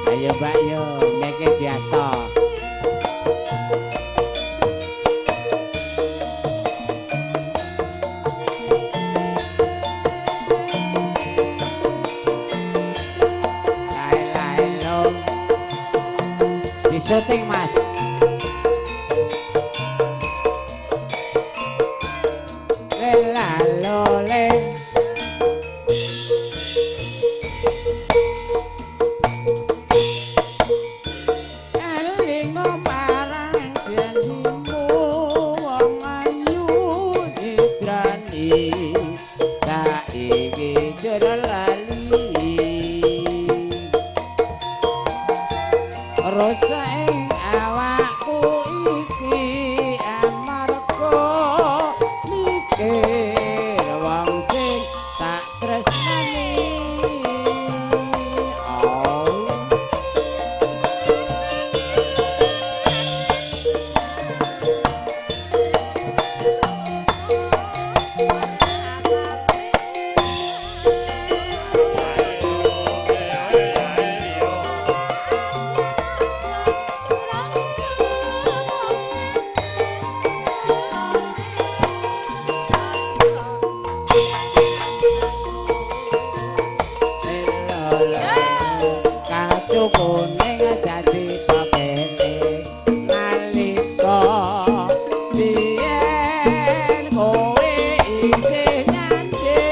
Ayo Mbak yo, meke biasa. Syuting Mas. Lela lole. Elingo parang janjimu wong ayu didrani tak iki jero lali. Rasa ing awakku iki amarga mikir wong sing tak tresnani. Kuning dadi pepene nalika biyen kowe isih nyandi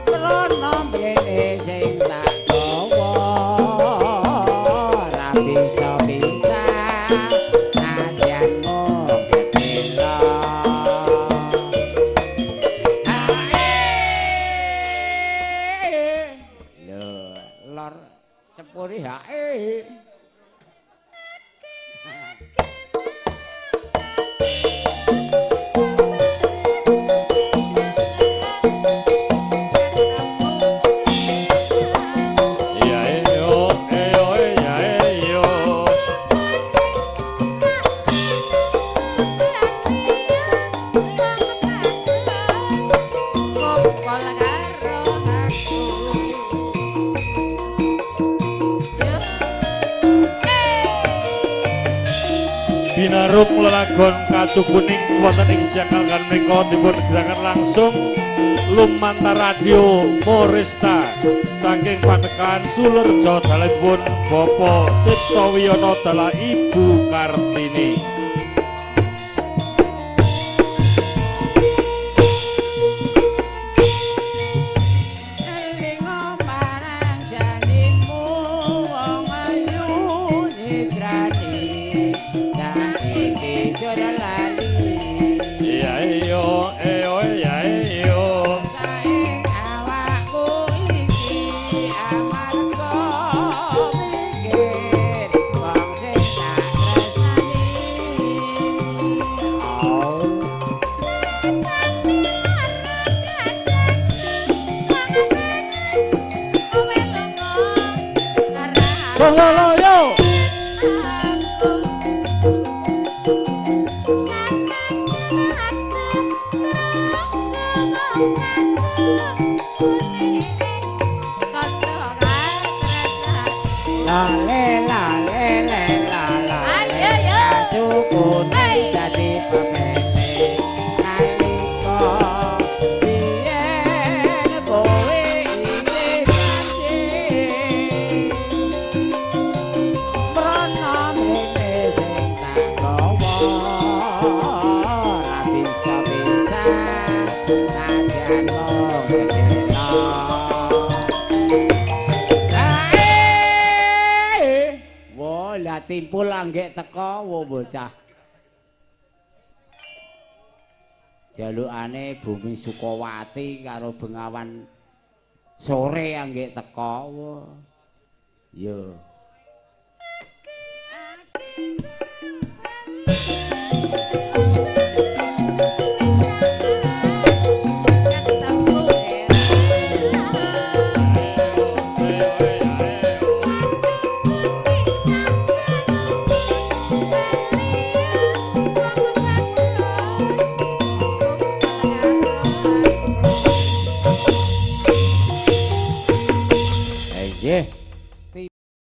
rono mbene sing tak gawa ora bisa nadyanmu sedela. Lor sepuri hae. Binarung lelagon Kacu Kuning wonten ing Jakarta menika dipun gerakan langsung lumantar radio Morista saking Patekan Sulerjo dalipun Bapak Cipto Wiyono dalah Ibu Kartini. Yo. Timpul anggek teko wo bocah. Jalukane Bumi Sukawati karo Bengawan sore anggek teko wo. Yo. Nggih.